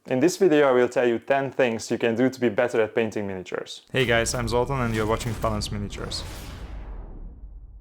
In this video I will tell you 10 things you can do to be better at painting miniatures. Hey guys, I'm Zoltan and you're watching Balance Miniatures.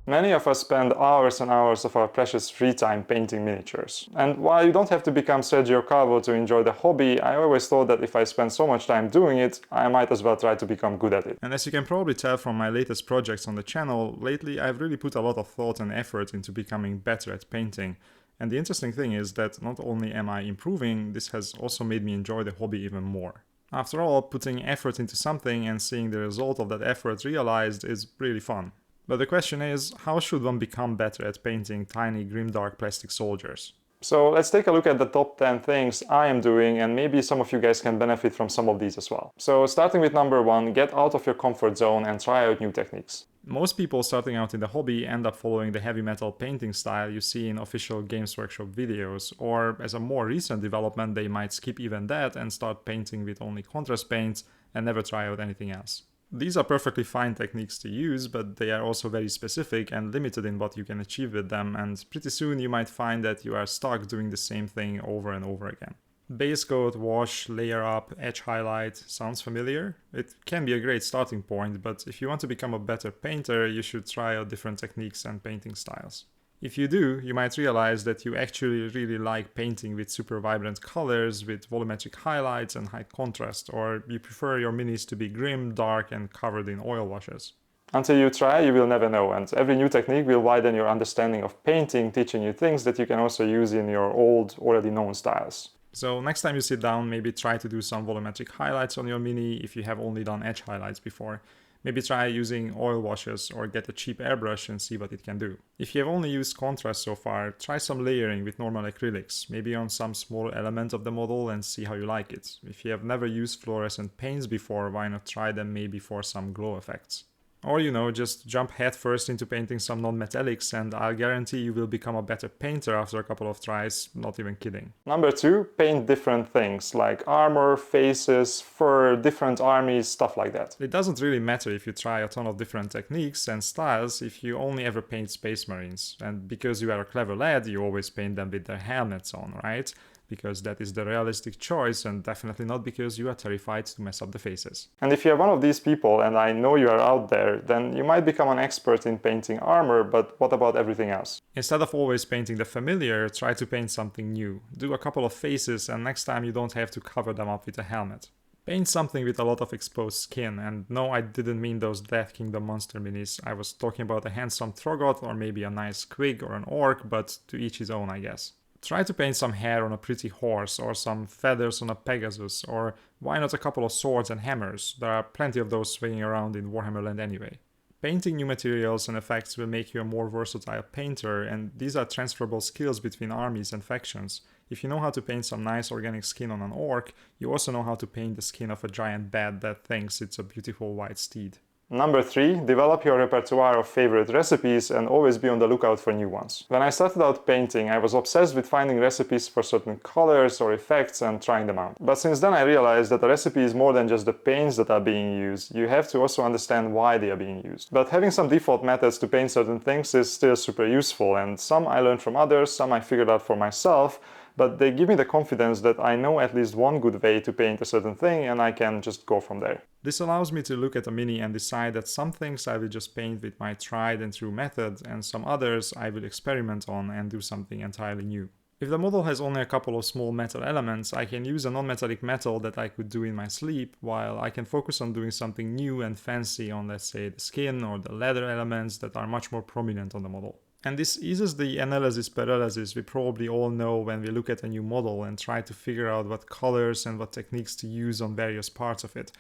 Many of us spend hours and hours of our precious free time painting miniatures. And while you don't have to become Sergio Calvo to enjoy the hobby, I always thought that if I spend so much time doing it, I might as well try to become good at it. And as you can probably tell from my latest projects on the channel, lately I've really put a lot of thought and effort into becoming better at painting. And the interesting thing is that not only am I improving, this has also made me enjoy the hobby even more. After all, putting effort into something and seeing the result of that effort realized is really fun. But the question is, how should one become better at painting tiny grimdark plastic soldiers? So let's take a look at the top 10 things I am doing, and maybe some of you guys can benefit from some of these as well. So starting with number 1, get out of your comfort zone and try out new techniques. Most people starting out in the hobby end up following the heavy metal painting style you see in official Games Workshop videos, or as a more recent development they might skip even that and start painting with only contrast paints and never try out anything else. These are perfectly fine techniques to use, but they are also very specific and limited in what you can achieve with them, and pretty soon you might find that you are stuck doing the same thing over and over again. Base coat, wash, layer up, edge highlight, sounds familiar? It can be a great starting point, but if you want to become a better painter, you should try out different techniques and painting styles. If you do, you might realize that you actually really like painting with super vibrant colors, with volumetric highlights and high contrast, or you prefer your minis to be grim, dark and covered in oil washes. Until you try, you will never know, and every new technique will widen your understanding of painting, teaching you things that you can also use in your old, already known styles. So next time you sit down, maybe try to do some volumetric highlights on your mini if you have only done edge highlights before. Maybe try using oil washes or get a cheap airbrush and see what it can do. If you have only used contrast so far, try some layering with normal acrylics, maybe on some small element of the model and see how you like it. If you have never used fluorescent paints before, why not try them maybe for some glow effects? Or just jump headfirst into painting some non-metallics and I'll guarantee you will become a better painter after a couple of tries, not even kidding. Number 2, paint different things like armor, faces, fur, different armies, stuff like that. It doesn't really matter if you try a ton of different techniques and styles if you only ever paint Space Marines. And because you are a clever lad, you always paint them with their helmets on, right? Because that is the realistic choice and definitely not because you are terrified to mess up the faces. And if you're one of these people, and I know you are out there, then you might become an expert in painting armor, but what about everything else? Instead of always painting the familiar, try to paint something new. Do a couple of faces and next time you don't have to cover them up with a helmet. Paint something with a lot of exposed skin, and no, I didn't mean those Death Kingdom monster minis. I was talking about a handsome Trogot or maybe a nice Quig or an Orc, but to each his own, I guess. Try to paint some hair on a pretty horse, or some feathers on a Pegasus, or why not a couple of swords and hammers? There are plenty of those swinging around in Warhammer land anyway. Painting new materials and effects will make you a more versatile painter, and these are transferable skills between armies and factions. If you know how to paint some nice organic skin on an orc, you also know how to paint the skin of a giant bat that thinks it's a beautiful white steed. Number 3, develop your repertoire of favorite recipes and always be on the lookout for new ones. When I started out painting, I was obsessed with finding recipes for certain colors or effects and trying them out. But since then I realized that a recipe is more than just the paints that are being used. You have to also understand why they are being used. But having some default methods to paint certain things is still super useful, and some I learned from others, some I figured out for myself, but they give me the confidence that I know at least one good way to paint a certain thing and I can just go from there. This allows me to look at a mini and decide that some things I will just paint with my tried and true method and some others I will experiment on and do something entirely new. If the model has only a couple of small metal elements, I can use a non-metallic metal that I could do in my sleep, while I can focus on doing something new and fancy on, let's say, the skin or the leather elements that are much more prominent on the model. And this eases the analysis paralysis we probably all know when we look at a new model and try to figure out what colors and what techniques to use on various parts of it.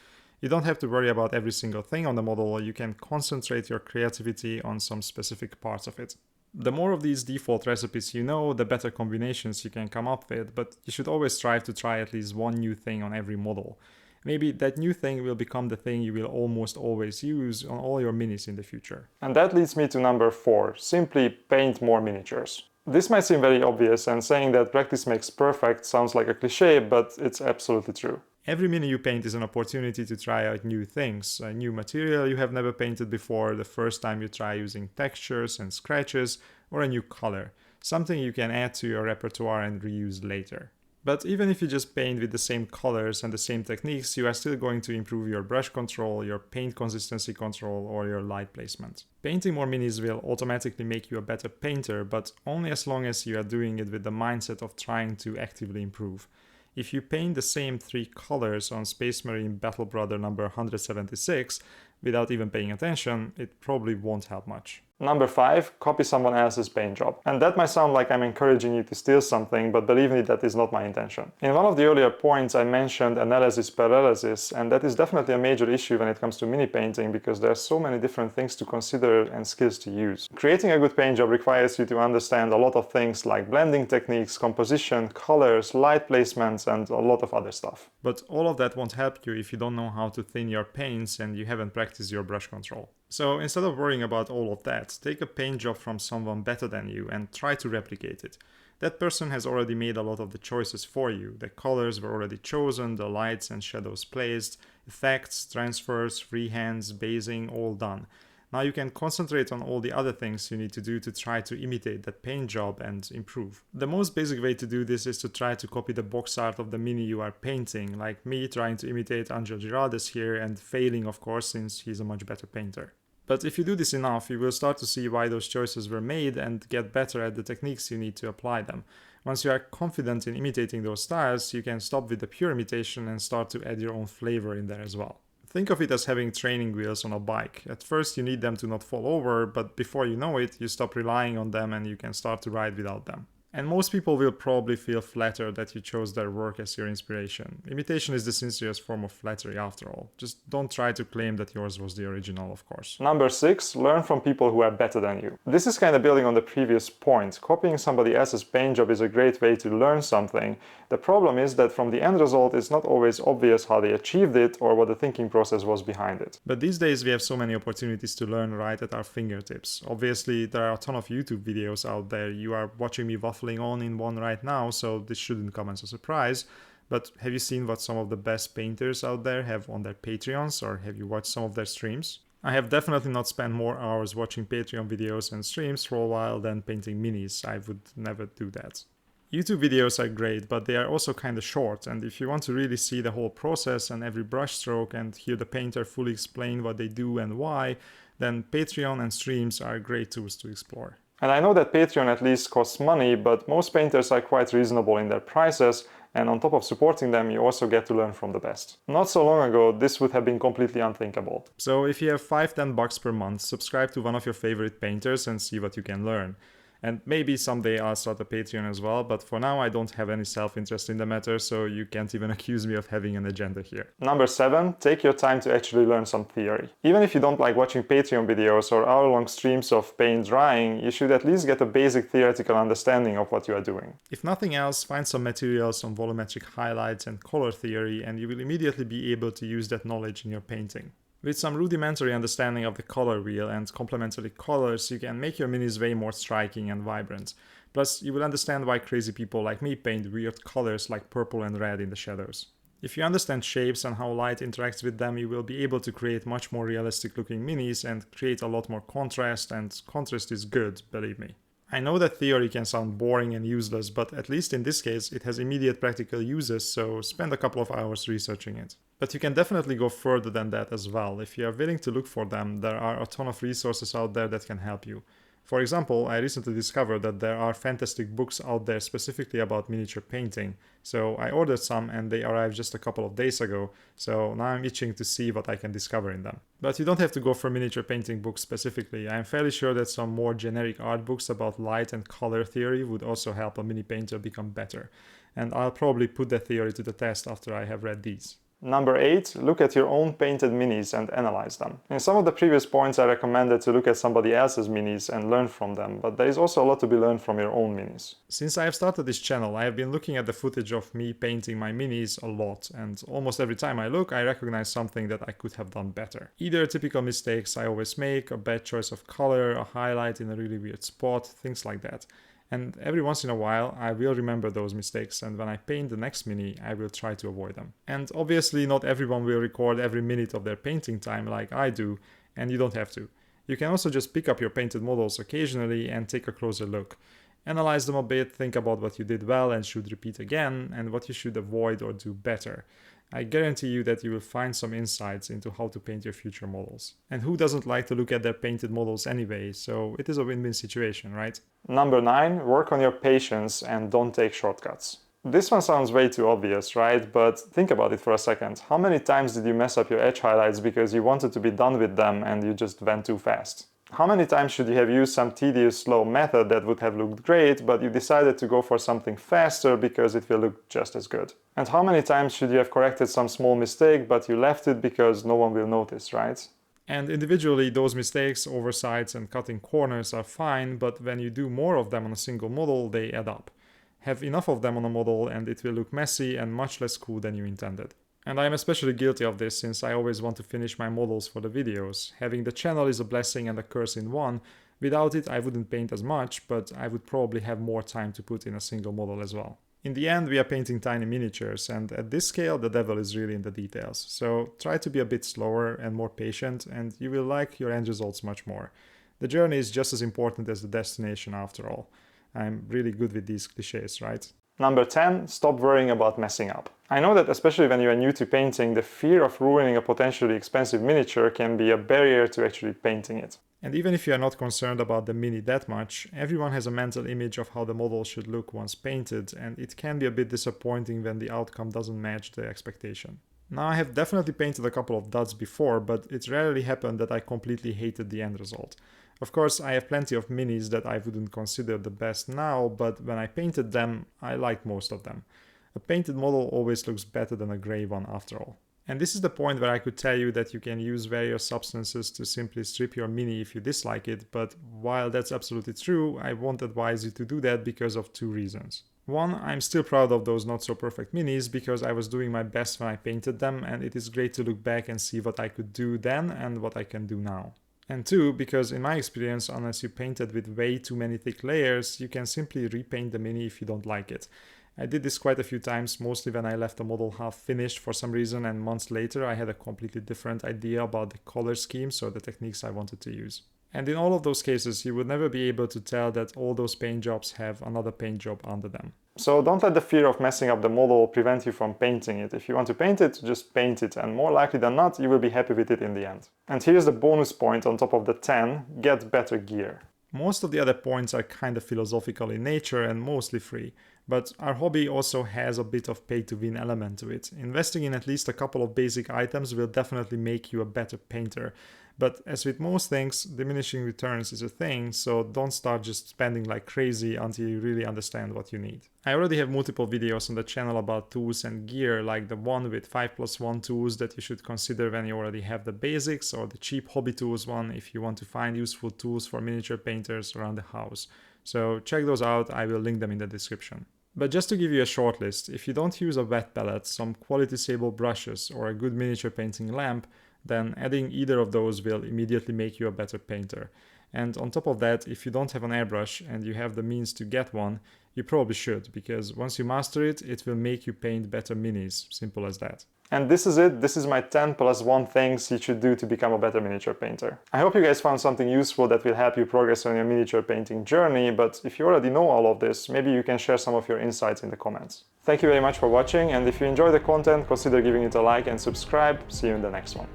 You don't have to worry about every single thing on the model, you can concentrate your creativity on some specific parts of it. The more of these default recipes you know, the better combinations you can come up with, but you should always strive to try at least one new thing on every model. Maybe that new thing will become the thing you will almost always use on all your minis in the future. And that leads me to number 4, simply paint more miniatures. This might seem very obvious, and saying that practice makes perfect sounds like a cliche, but it's absolutely true. Every mini you paint is an opportunity to try out new things, a new material you have never painted before, the first time you try using textures and scratches, or a new color, something you can add to your repertoire and reuse later. But even if you just paint with the same colors and the same techniques, you are still going to improve your brush control, your paint consistency control, or your light placement. Painting more minis will automatically make you a better painter, but only as long as you are doing it with the mindset of trying to actively improve. If you paint the same 3 colors on Space Marine Battle Brother number 176 without even paying attention, it probably won't help much. Number 5, copy someone else's paint job. And that might sound like I'm encouraging you to steal something, but believe me, that is not my intention. In one of the earlier points, I mentioned analysis paralysis, and that is definitely a major issue when it comes to mini painting because there are so many different things to consider and skills to use. Creating a good paint job requires you to understand a lot of things like blending techniques, composition, colors, light placements, and a lot of other stuff. But all of that won't help you if you don't know how to thin your paints and you haven't practiced your brush control. So instead of worrying about all of that, take a paint job from someone better than you and try to replicate it. That person has already made a lot of the choices for you. The colors were already chosen, the lights and shadows placed, effects, transfers, freehands, basing, all done. Now you can concentrate on all the other things you need to do to try to imitate that paint job and improve. The most basic way to do this is to try to copy the box art of the mini you are painting, like me trying to imitate Angel Giraldes here and failing of course since he's a much better painter. But if you do this enough, you will start to see why those choices were made and get better at the techniques you need to apply them. Once you are confident in imitating those styles, you can stop with the pure imitation and start to add your own flavor in there as well. Think of it as having training wheels on a bike. At first you need them to not fall over, but before you know it, you stop relying on them and you can start to ride without them. And most people will probably feel flattered that you chose their work as your inspiration. Imitation is the sincerest form of flattery after all. Just don't try to claim that yours was the original, of course. Number 6, learn from people who are better than you. This is kind of building on the previous point. Copying somebody else's paint job is a great way to learn something. The problem is that from the end result, it's not always obvious how they achieved it or what the thinking process was behind it. But these days we have so many opportunities to learn right at our fingertips. Obviously, there are a ton of YouTube videos out there. You are watching me waffling on in one right now, so this shouldn't come as a surprise. But have you seen what some of the best painters out there have on their Patreons, or have you watched some of their streams? I have definitely not spent more hours watching Patreon videos and streams for a while than painting minis. I would never do that. YouTube videos are great, but they are also kind of short, and if you want to really see the whole process and every brush stroke and hear the painter fully explain what they do and why, then Patreon and streams are great tools to explore. And I know that Patreon at least costs money, but most painters are quite reasonable in their prices, and on top of supporting them, you also get to learn from the best. Not so long ago, this would have been completely unthinkable. So if you have $5-10 per month, subscribe to one of your favorite painters and see what you can learn. And maybe someday I'll start a Patreon as well, but for now I don't have any self-interest in the matter, so you can't even accuse me of having an agenda here. Number 7, take your time to actually learn some theory. Even if you don't like watching Patreon videos or hour-long streams of paint drying, you should at least get a basic theoretical understanding of what you are doing. If nothing else, find some materials on volumetric highlights and color theory, and you will immediately be able to use that knowledge in your painting. With some rudimentary understanding of the color wheel and complementary colors, you can make your minis way more striking and vibrant. Plus, you will understand why crazy people like me paint weird colors like purple and red in the shadows. If you understand shapes and how light interacts with them, you will be able to create much more realistic looking minis and create a lot more contrast, and contrast is good, believe me. I know that theory can sound boring and useless, but at least in this case it has immediate practical uses, so spend a couple of hours researching it. But you can definitely go further than that as well. If you are willing to look for them, there are a ton of resources out there that can help you. For example, I recently discovered that there are fantastic books out there specifically about miniature painting, so I ordered some and they arrived just a couple of days ago, so now I'm itching to see what I can discover in them. But you don't have to go for miniature painting books specifically. I'm fairly sure that some more generic art books about light and color theory would also help a mini painter become better, and I'll probably put that theory to the test after I have read these. Number 8, look at your own painted minis and analyze them. In some of the previous points I recommended to look at somebody else's minis and learn from them, but there is also a lot to be learned from your own minis. Since I have started this channel, I have been looking at the footage of me painting my minis a lot, and almost every time I look, I recognize something that I could have done better. Either typical mistakes I always make, a bad choice of color, a highlight in a really weird spot, things like that. And every once in a while, I will remember those mistakes, and when I paint the next mini, I will try to avoid them. And obviously not everyone will record every minute of their painting time like I do, and you don't have to. You can also just pick up your painted models occasionally and take a closer look. Analyze them a bit, think about what you did well and should repeat again, and what you should avoid or do better. I guarantee you that you will find some insights into how to paint your future models. And who doesn't like to look at their painted models anyway, so it is a win-win situation, right? Number 9, work on your patience and don't take shortcuts. This one sounds way too obvious, right? But think about it for a second. How many times did you mess up your edge highlights because you wanted to be done with them and you just went too fast? How many times should you have used some tedious, slow method that would have looked great, but you decided to go for something faster because it will look just as good? And how many times should you have corrected some small mistake, but you left it because no one will notice, right? And individually, those mistakes, oversights, and cutting corners are fine, but when you do more of them on a single model, they add up. Have enough of them on a model and it will look messy and much less cool than you intended. And I'm especially guilty of this since I always want to finish my models for the videos. Having the channel is a blessing and a curse in one. Without it, I wouldn't paint as much, but I would probably have more time to put in a single model as well. In the end, we are painting tiny miniatures, and at this scale, the devil is really in the details. So try to be a bit slower and more patient, and you will like your end results much more. The journey is just as important as the destination after all. I'm really good with these cliches, right? Number 10, stop worrying about messing up. I know that especially when you are new to painting, the fear of ruining a potentially expensive miniature can be a barrier to actually painting it. And even if you are not concerned about the mini that much, everyone has a mental image of how the model should look once painted, and it can be a bit disappointing when the outcome doesn't match the expectation. Now, I have definitely painted a couple of duds before, but it rarely happened that I completely hated the end result. Of course, I have plenty of minis that I wouldn't consider the best now, but when I painted them, I liked most of them. A painted model always looks better than a grey one after all. And this is the point where I could tell you that you can use various substances to simply strip your mini if you dislike it, but while that's absolutely true, I won't advise you to do that because of two reasons. One, I'm still proud of those not so perfect minis because I was doing my best when I painted them, and it is great to look back and see what I could do then and what I can do now. And two, because in my experience, unless you painted with way too many thick layers, you can simply repaint the mini if you don't like it. I did this quite a few times, mostly when I left the model half finished for some reason, and months later I had a completely different idea about the color schemes or the techniques I wanted to use. And in all of those cases, you would never be able to tell that all those paint jobs have another paint job under them. So don't let the fear of messing up the model prevent you from painting it. If you want to paint it, just paint it, and more likely than not, you will be happy with it in the end. And here's the bonus point on top of the 10, get better gear. Most of the other points are kind of philosophical in nature and mostly free, but our hobby also has a bit of pay-to-win element to it. Investing in at least a couple of basic items will definitely make you a better painter. But as with most things, diminishing returns is a thing, so don't start just spending like crazy until you really understand what you need. I already have multiple videos on the channel about tools and gear, like the one with 5+1 tools that you should consider when you already have the basics, or the cheap hobby tools one if you want to find useful tools for miniature painters around the house. So check those out, I will link them in the description. But just to give you a short list, if you don't use a wet palette, some quality sable brushes, or a good miniature painting lamp, then adding either of those will immediately make you a better painter. And on top of that, if you don't have an airbrush and you have the means to get one, you probably should, because once you master it, it will make you paint better minis, simple as that. And this is it. This is my 10+1 things you should do to become a better miniature painter. I hope you guys found something useful that will help you progress on your miniature painting journey, but if you already know all of this, maybe you can share some of your insights in the comments. Thank you very much for watching, and if you enjoy the content, consider giving it a like and subscribe. See you in the next one.